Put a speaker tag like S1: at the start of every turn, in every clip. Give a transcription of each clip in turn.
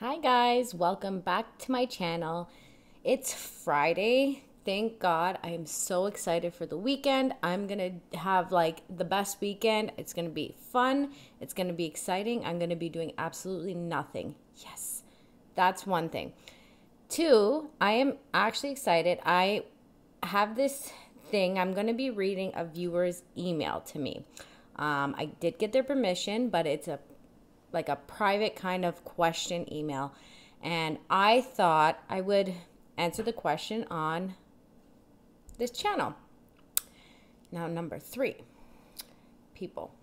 S1: Hi guys, welcome back to my channel. It's Friday. Thank God. I am so excited for the weekend. I'm gonna have like the best weekend. It's gonna be fun. It's gonna be exciting. I'm gonna be doing absolutely nothing. Yes, that's one thing. Two, I am actually excited. I have this thing. I'm gonna be reading a viewer's email to me. I did get their permission, but it's like a private kind of question email. And I thought I would answer the question on this channel. Now, number 3, people.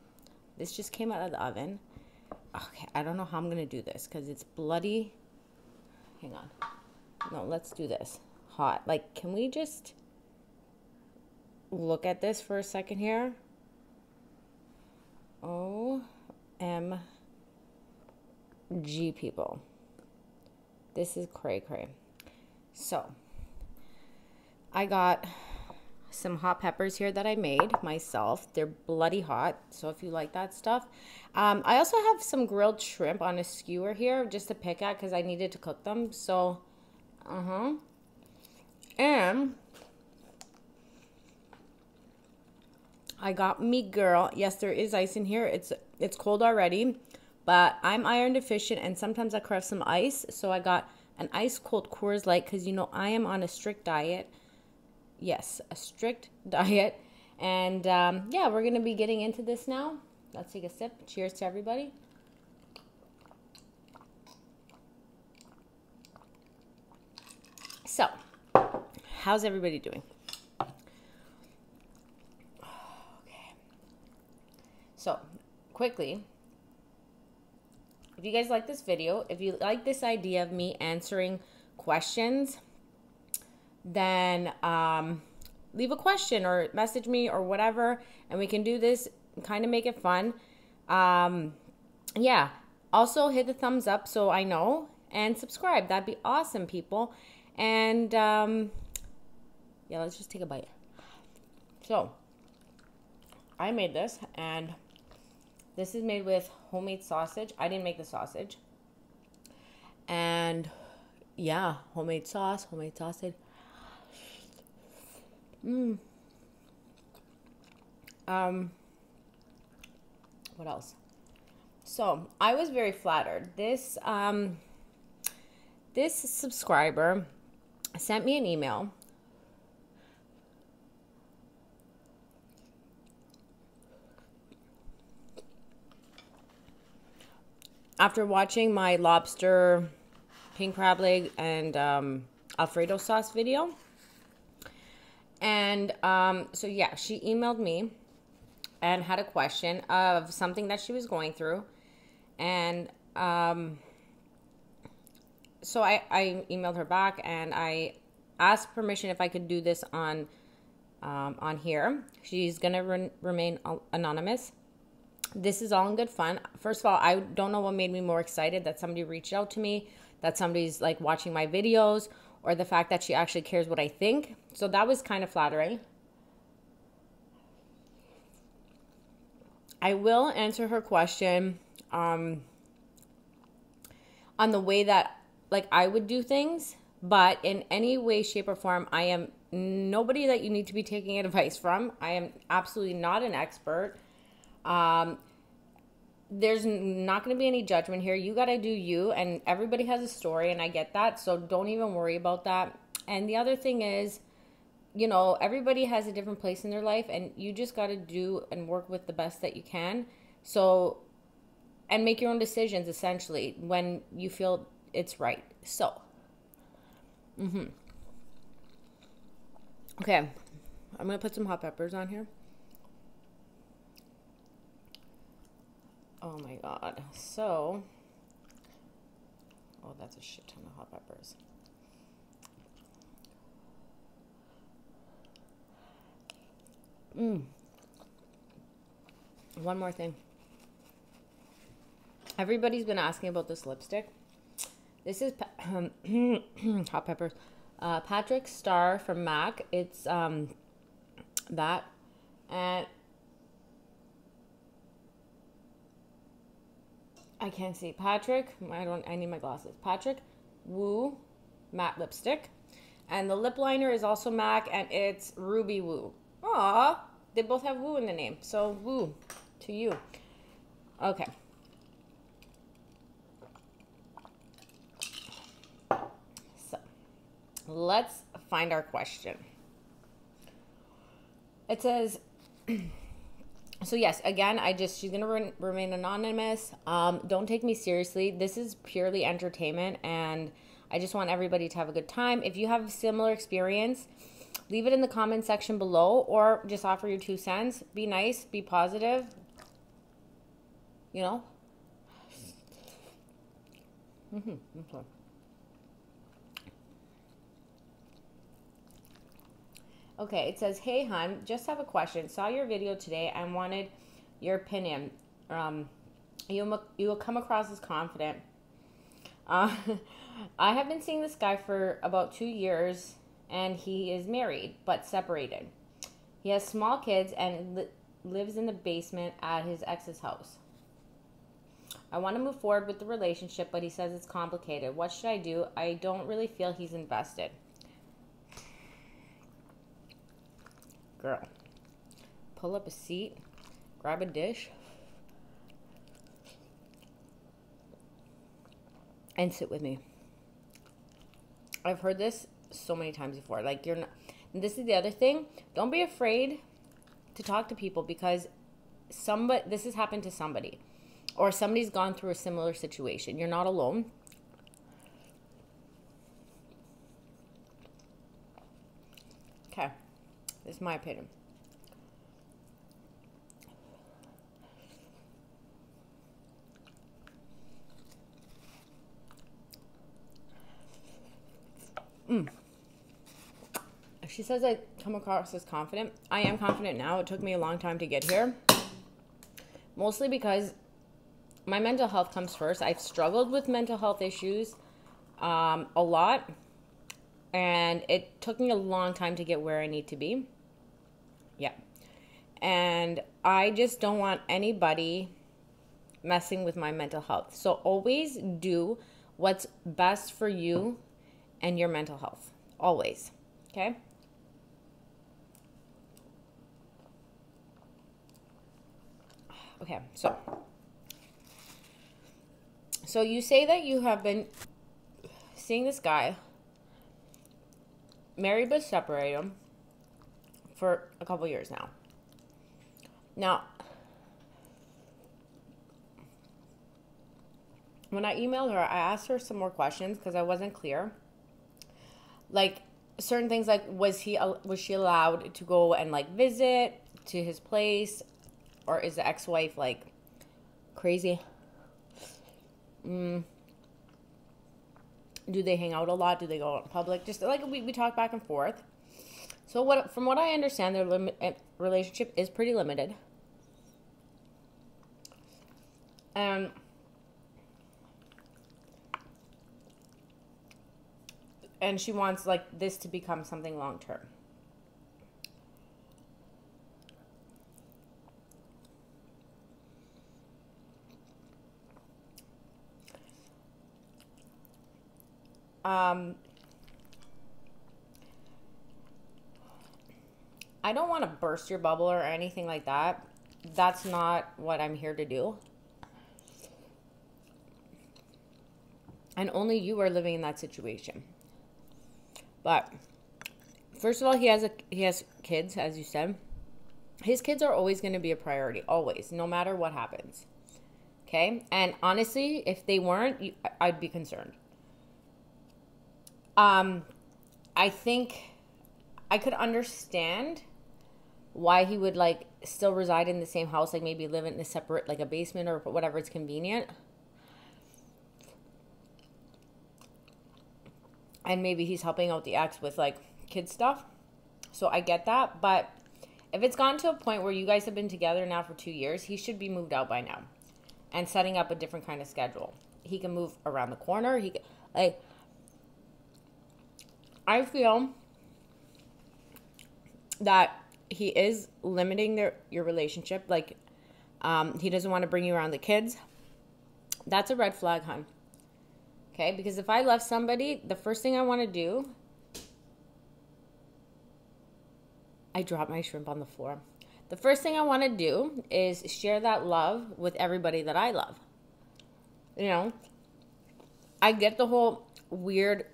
S1: This just came out of the oven. Okay, I don't know how I'm going to do this because it's bloody. Hang on. No, let's do this. Hot. Like, can we just look at this for a second here? OMG. People, this is cray cray. So I got some hot peppers here that I made myself. They're bloody hot, so if you like that stuff. I also have some grilled shrimp on a skewer here just to pick at because I needed to cook them. So and I got me girl. Yes, there is ice in here. It's cold already. But I'm iron deficient and sometimes I crave some ice. So I got an ice cold Coors Light because, you know, I am on a strict diet. Yes, a strict diet. And yeah, we're going to be getting into this now. Let's take a sip. Cheers to everybody. So, how's everybody doing? Okay. So, quickly. If you guys like this video, if you like this idea of me answering questions, then leave a question or message me or whatever, and we can do this and kind of make it fun. Yeah. Also, hit the thumbs up so I know, and subscribe. That'd be awesome, people. And yeah, let's just take a bite. So, I made this, and this is made with homemade sausage. I didn't make the sausage. And yeah, homemade sauce, homemade sausage. What else? So I was very flattered. This subscriber sent me an email. After watching my lobster, pink crab leg, and Alfredo sauce video. And so yeah, she emailed me and had a question of something that she was going through. And so I emailed her back and I asked permission if I could do this on here. She's going to remain anonymous. This is all in good fun. First of all, I don't know what made me more excited, that somebody reached out to me, that somebody's like watching my videos, or the fact that she actually cares what I think. So that was kind of flattering. I will answer her question on the way that like I would do things, but in any way, shape, or form, I am nobody that you need to be taking advice from. I am absolutely not an expert. There's not going to be any judgment here. You got to do you, and everybody has a story, and I get that. So don't even worry about that. And the other thing is, you know, everybody has a different place in their life, and you just got to do and work with the best that you can. So, and make your own decisions essentially when you feel it's right. So, okay, I'm going to put some hot peppers on here. Oh my God. So, oh, that's a shit ton of hot peppers. One more thing. Everybody's been asking about this lipstick. This is hot peppers. Patrick Star from MAC. It's that. And I can't see. Patrick, I need my glasses. Patrick Woo matte lipstick. And the lip liner is also MAC, and it's Ruby Woo. Aw, they both have Woo in the name. So, Woo to you. Okay. So, let's find our question. It says, so yes, again, she's going to remain anonymous. Don't take me seriously. This is purely entertainment, and I just want everybody to have a good time. If you have a similar experience, leave it in the comment section below, or just offer your 2 cents. Be nice, be positive, you know? Okay. Okay, it says, hey, hon, just have a question. Saw your video today and wanted your opinion. You will come across as confident. I have been seeing this guy for about 2 years, and he is married but separated. He has small kids and lives in the basement at his ex's house. I want to move forward with the relationship, but he says it's complicated. What should I do? I don't really feel he's invested. Girl, pull up a seat, grab a dish, and sit with me. I've heard this so many times before. Like, you're not, and this is the other thing. Don't be afraid to talk to people, because this has happened to somebody, or somebody's gone through a similar situation. You're not alone. Okay, this is my opinion. She says I come across as confident. I am confident now. It took me a long time to get here. Mostly because my mental health comes first. I've struggled with mental health issues a lot. And it took me a long time to get where I need to be. Yeah. And I just don't want anybody messing with my mental health. So always do what's best for you and your mental health. Always. Okay? Okay, so you say that you have been seeing this guy, married but separated, for a couple years now. Now, when I emailed her, I asked her some more questions because I wasn't clear. Like, certain things, like, was she allowed to go and, like, visit to his place? Or is the ex-wife, like, crazy? Do they hang out a lot? Do they go out in public? Just, like, we talk back and forth. So from what I understand, their relationship is pretty limited. And she wants, like, this to become something long-term. I don't want to burst your bubble or anything like that. That's not what I'm here to do. And only you are living in that situation. But first of all, he has kids, as you said. His kids are always going to be a priority, always, no matter what happens. Okay? And honestly, if they weren't, I'd be concerned. I think I could understand why he would, like, still reside in the same house, like maybe live in a separate, like, a basement or whatever it's convenient. And maybe he's helping out the ex with, like, kid stuff. So I get that. But if it's gotten to a point where you guys have been together now for 2 years, he should be moved out by now and setting up a different kind of schedule. He can move around the corner. He can, like, I feel that he is limiting your relationship. Like, he doesn't want to bring you around the kids. That's a red flag, hon. Okay? Because if I love somebody, the first thing I want to do, I drop my shrimp on the floor. The first thing I want to do is share that love with everybody that I love. You know, I get the whole weird,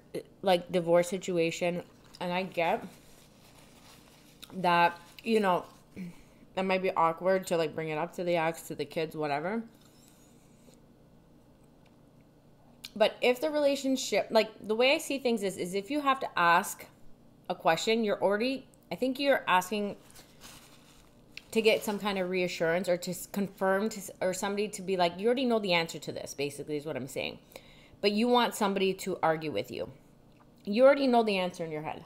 S1: like, divorce situation, and I get that, you know, it might be awkward to, like, bring it up to the ex, to the kids, whatever. But if the relationship, like, the way I see things is if you have to ask a question, I think you're asking to get some kind of reassurance or to confirm or somebody to be like, you already know the answer to this, basically, is what I'm saying. But you want somebody to argue with you. You already know the answer in your head.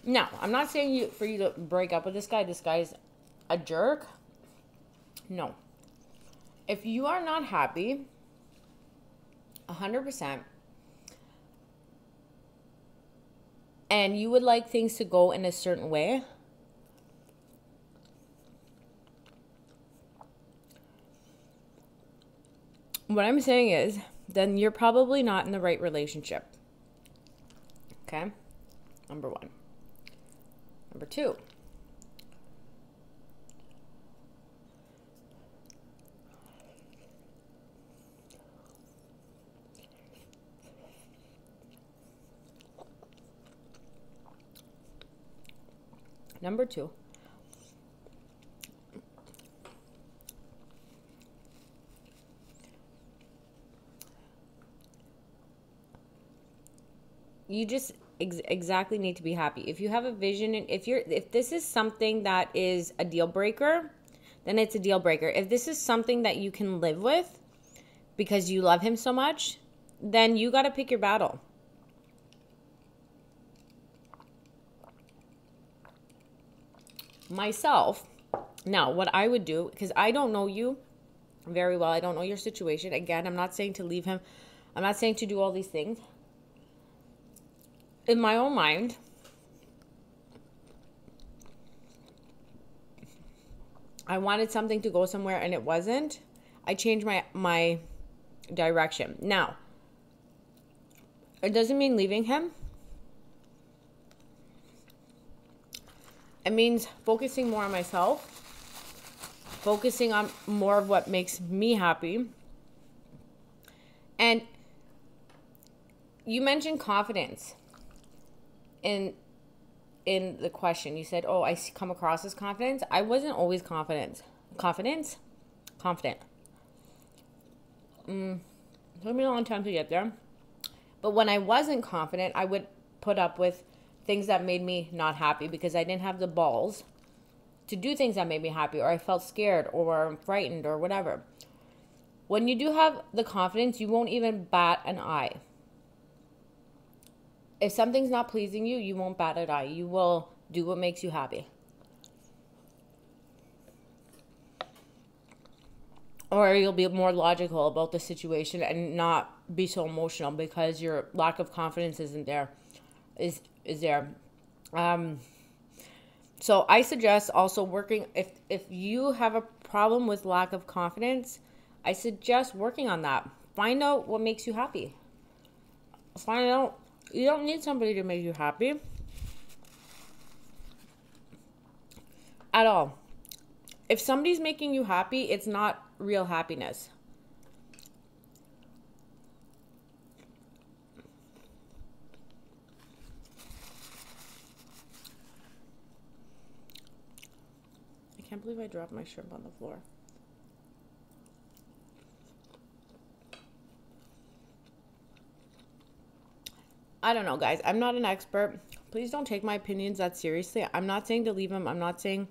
S1: Now, I'm not saying for you to break up with this guy. This guy's a jerk. No. If you are not happy, 100%, and you would like things to go in a certain way, what I'm saying is, then you're probably not in the right relationship. Okay? Number one. Number two. Number two. You just exactly need to be happy. If you have a vision, and if this is something that is a deal breaker, then it's a deal breaker. If this is something that you can live with because you love him so much, then you got to pick your battle. Myself, now what I would do, because I don't know you very well, I don't know your situation. Again, I'm not saying to leave him. I'm not saying to do all these things. In my own mind, I wanted something to go somewhere and it wasn't. I changed my direction. Now, it doesn't mean leaving him. It means focusing more on myself, focusing on more of what makes me happy. And you mentioned confidence in the question. You said, oh, I come across as confident. I wasn't always confident. Confident. Took me a long time to get there. But when I wasn't confident, I would put up with things that made me not happy because I didn't have the balls to do things that made me happy, or I felt scared or frightened or whatever. When you do have the confidence, you won't even bat an eye. If something's not pleasing you, you won't bat an eye. You will do what makes you happy. Or you'll be more logical about the situation and not be so emotional because your lack of confidence isn't there. Is there. So I suggest also working, if you have a problem with lack of confidence, I suggest working on that. Find out what makes you happy. Find out, you don't need somebody to make you happy at all. If somebody's making you happy, it's not real happiness. I can't believe I dropped my shrimp on the floor. I don't know, guys. I'm not an expert. Please don't take my opinions that seriously. I'm not saying to leave him. I'm not saying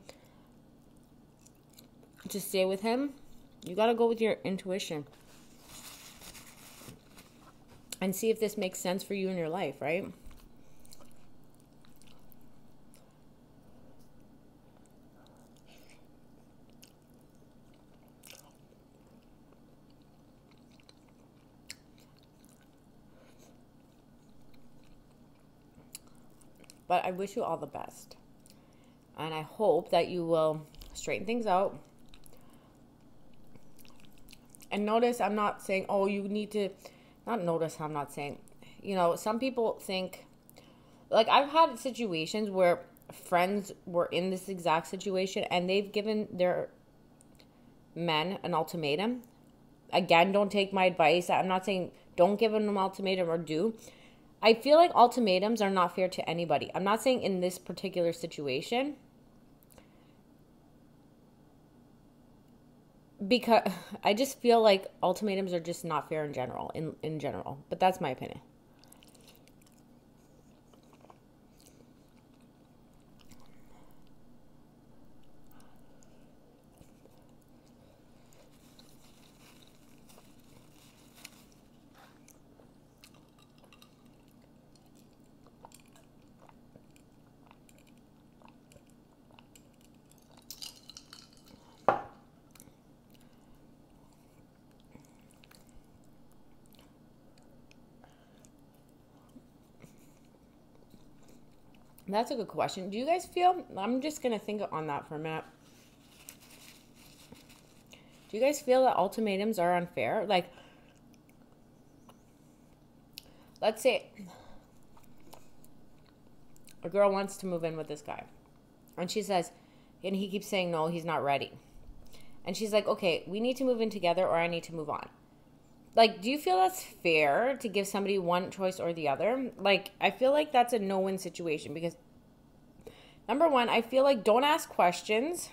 S1: to stay with him. You got to go with your intuition and see if this makes sense for you in your life, right? But I wish you all the best. And I hope that you will straighten things out. And notice I'm not saying, oh, you need to, not notice I'm not saying, you know, some people think, like I've had situations where friends were in this exact situation and they've given their men an ultimatum. Again, don't take my advice. I'm not saying don't give them an ultimatum or do. I feel like ultimatums are not fair to anybody. I'm not saying in this particular situation, because I just feel like ultimatums are just not fair in general, in general. But that's my opinion. That's a good question. Do you guys feel, I'm just going to think on that for a minute. Do you guys feel that ultimatums are unfair? Like, let's say a girl wants to move in with this guy. And she says, and he keeps saying, no, he's not ready. And she's like, okay, we need to move in together or I need to move on. Like, do you feel that's fair to give somebody one choice or the other? Like, I feel like that's a no-win situation because, number one, I feel like don't ask questions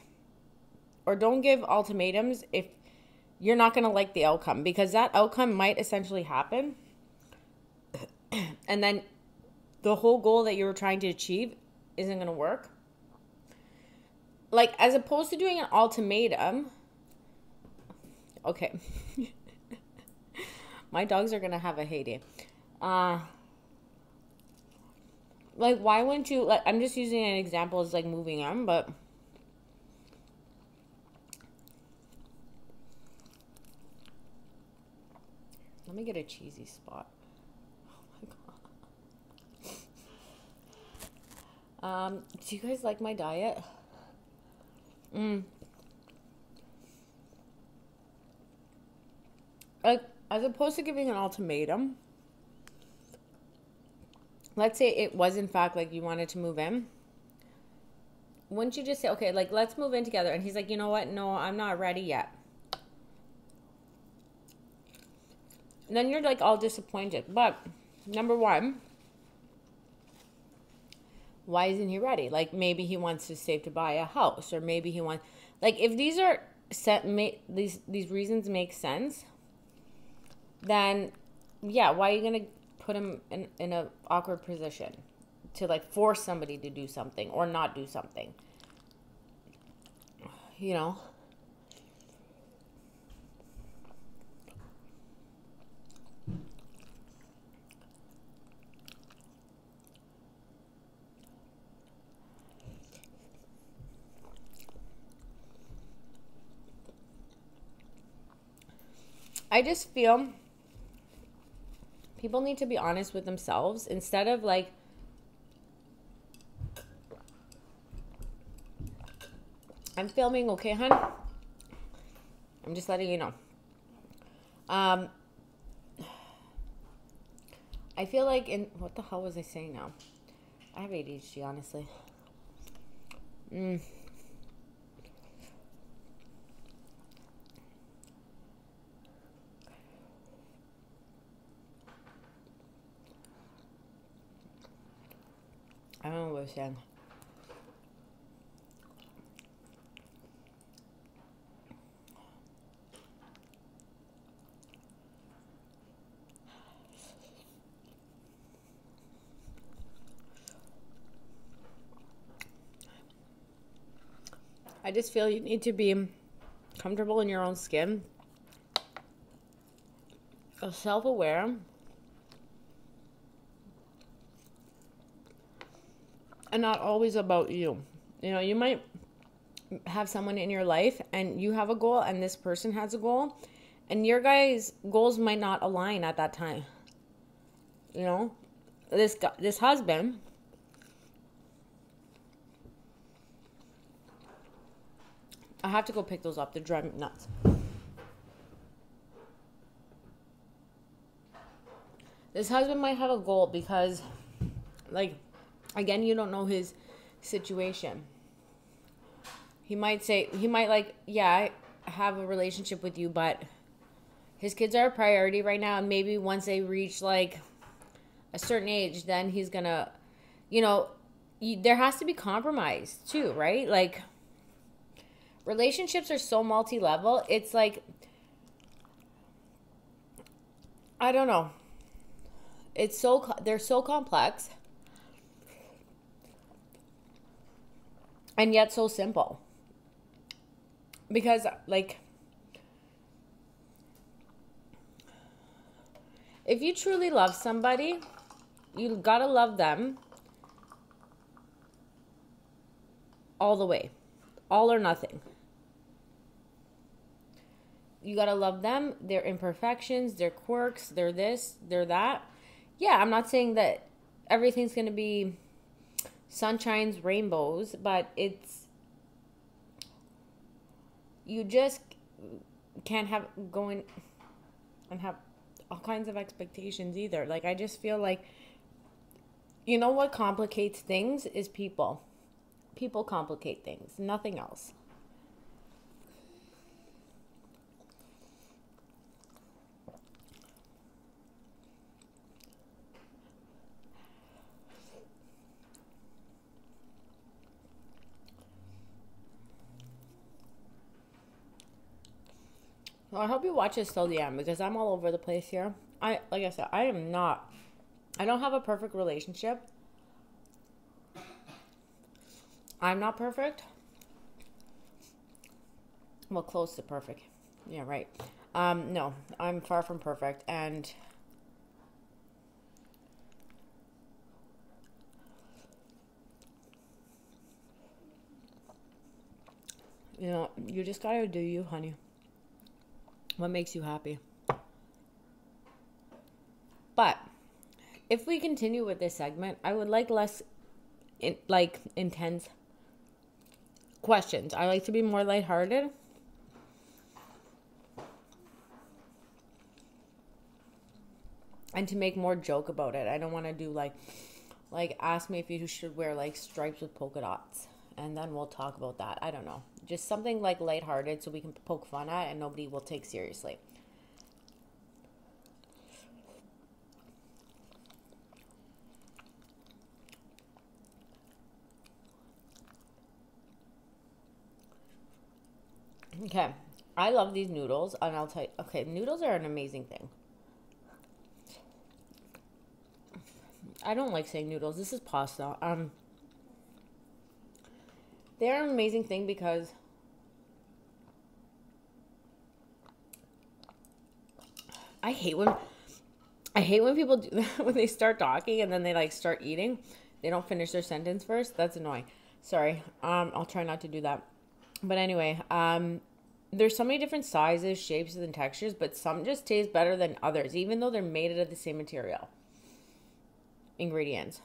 S1: or don't give ultimatums if you're not going to like the outcome, because that outcome might essentially happen. And then the whole goal that you were trying to achieve isn't going to work. Like, as opposed to doing an ultimatum. Okay. My dogs are going to have a heyday. Like, why wouldn't you, like, I'm just using an example as, like, moving on, but let me get a cheesy spot. Oh, my God. Do you guys like my diet? Like, as opposed to giving an ultimatum, let's say it was in fact like you wanted to move in. Wouldn't you just say, okay, like, let's move in together? And he's like, you know what? No, I'm not ready yet. And then you're like all disappointed. But number one, why isn't he ready? Like, maybe he wants to save to buy a house, or maybe he wants, like, if these are these reasons make sense, then yeah, why are you gonna put him in a awkward position to, like, force somebody to do something or not do something? You know? I just feel people need to be honest with themselves instead of, like, I'm filming, okay, hun? I'm just letting you know. I feel like what the hell was I saying now? I have ADHD, honestly. I don't know what I was saying. I just feel you need to be comfortable in your own skin, self-aware, and not always about you. You know, you might have someone in your life and you have a goal and this person has a goal, and your guys' goals might not align at that time. You know, this husband, I have to go pick those up. They're driving me nuts. This husband might have a goal because, like, again, you don't know his situation. He might say, he might like, yeah, I have a relationship with you, but his kids are a priority right now. And maybe once they reach like a certain age, then he's gonna, you know, there has to be compromise too, right? Like, relationships are so multi-level. It's like, I don't know. They're so complex and yet so simple. Because like, if you truly love somebody, you gotta love them all the way, all or nothing. You gotta love them, their imperfections, their quirks, their this, their that. Yeah, I'm not saying that everything's gonna be sunshines, rainbows, but you just can't have going and have all kinds of expectations either. Like, I just feel like, you know what complicates things is people. People complicate things, nothing else. Well, I hope you watch this till the end because I'm all over the place here. Like I said, I don't have a perfect relationship. I'm not perfect. Well, close to perfect. Yeah, right. No, I'm far from perfect. And you know, you just gotta do you, honey. What makes you happy? But if we continue with this segment, I would like less intense questions. I like to be more lighthearted. And to make more joke about it. I don't want to do like ask me if you should wear like stripes with polka dots. And then we'll talk about that. I don't know. Just something like lighthearted so we can poke fun at and nobody will take seriously. Okay. I love these noodles, and I'll tell you, okay, noodles are an amazing thing. I don't like saying noodles. This is pasta. They're an amazing thing because I hate when people do when they start talking and then they like start eating. They don't finish their sentence first. That's annoying. Sorry. I'll try not to do that. But anyway, there's so many different sizes, shapes, and textures, but some just taste better than others, even though they're made out of the same material. Ingredients.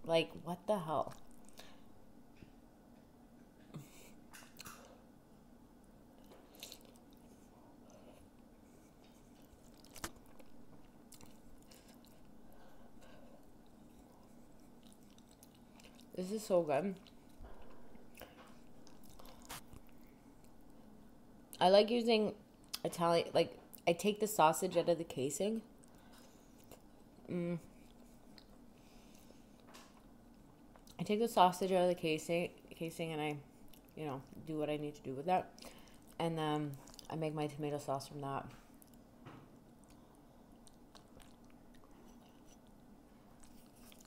S1: Like, what the hell? This is so good. I like using Italian, like, I take the sausage out of the casing. I take the sausage out of the casing and I, you know, do what I need to do with that. And then I make my tomato sauce from that.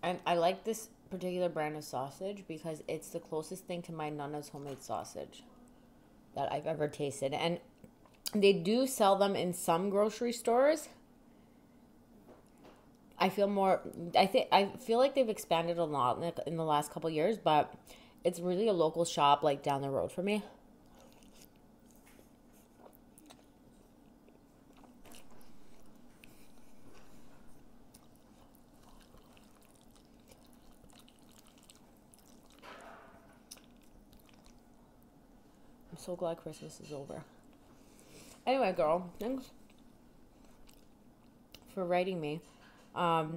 S1: And I like this particular brand of sausage because it's the closest thing to my Nana's homemade sausage that I've ever tasted. And they do sell them in some grocery stores. I feel like they've expanded a lot in the last couple years, but it's really a local shop like down the road for me. I'm so glad Christmas is over. Anyway, girl, thanks for writing me. I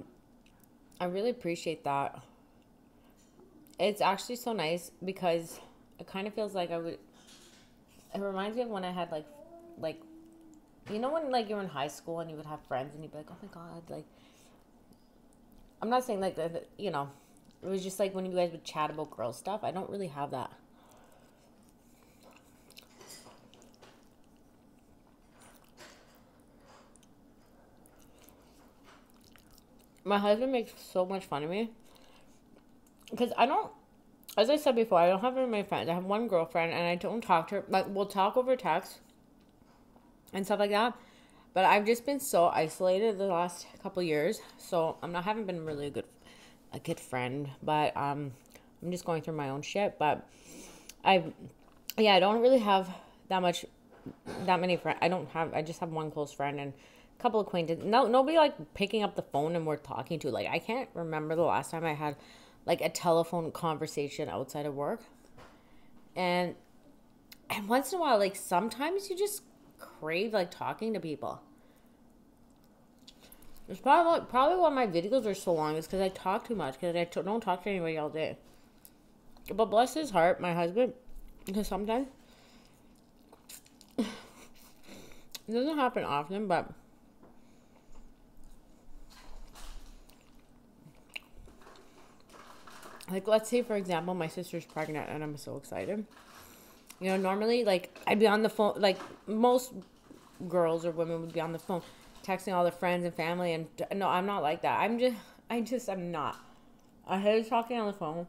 S1: really appreciate that. It's actually so nice because it kind of feels like I would. It reminds me of when I had like, you know, when like you're in high school and you would have friends and you'd be like, oh my god, like. I'm not saying like that, you know, it was just like when you guys would chat about girl stuff. I don't really have that. My husband makes so much fun of me because I don't, as I said before, I don't have very many friends. I have one girlfriend and I don't talk to her. Like, we'll talk over text and stuff like that. But I've just been so isolated the last couple years, so haven't been really a good friend. But I'm just going through my own shit. But I don't really have that many friends. I just have one close friend and a couple acquaintances. Nobody like picking up the phone and we're talking to. Like, I can't remember the last time I had like a telephone conversation outside of work. And once in a while, like sometimes you just crave like talking to people. It's probably why my videos are so long is because I talk too much, because I don't talk to anybody all day. But bless his heart, my husband, because sometimes it doesn't happen often, but like, let's say for example my sister's pregnant and I'm so excited. You know, normally, like, I'd be on the phone, like, most girls or women would be on the phone, texting all their friends and family, and no, I'm not like that. I'm not. I hate talking on the phone.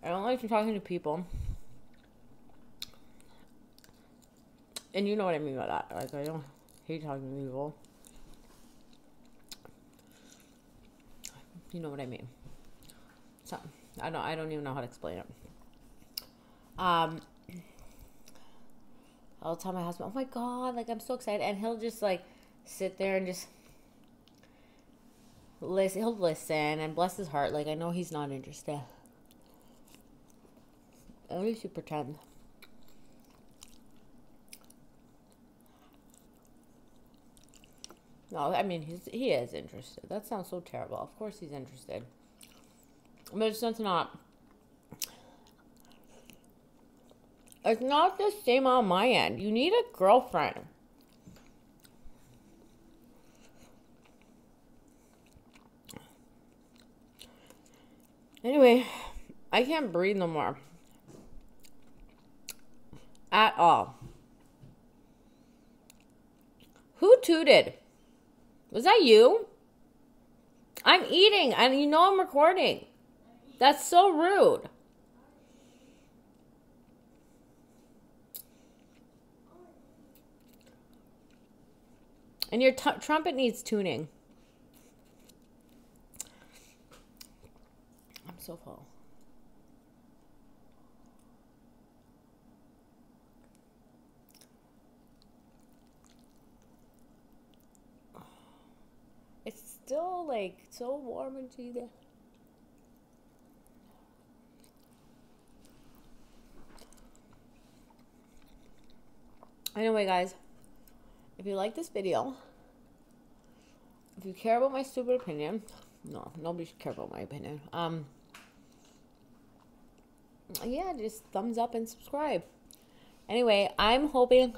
S1: I don't like talking to people. And you know what I mean by that. Like, I don't hate talking to people. You know what I mean. So I don't even know how to explain it. I'll tell my husband, oh my god, like I'm so excited, and he'll just like sit there and just listen. He'll listen, and bless his heart, like I know he's not interested. At least you pretend. No, I mean he is interested. That sounds so terrible. Of course he's interested. But it's not. It's not the same on my end. You need a girlfriend. Anyway, I can't breathe no more. At all. Who tooted? Was that you? I'm eating and you know I'm recording. That's so rude. And your trumpet needs tuning. I'm so full. It's still like so warm and cheesy. Anyway, guys, if you like this video, if you care about my stupid opinion, no, nobody should care about my opinion. Yeah, just thumbs up and subscribe. Anyway, I'm hoping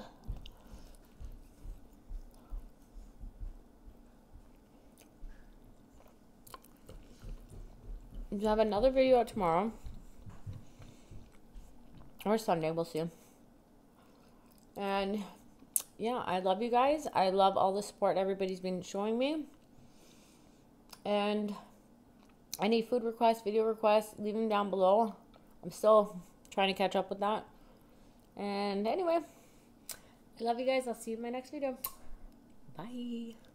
S1: to have another video out tomorrow or Sunday, we'll see. And yeah, I love you guys. I love all the support everybody's been showing me. And any food requests, video requests, leave them down below. I'm still trying to catch up with that. And anyway, I love you guys. I'll see you in my next video. Bye.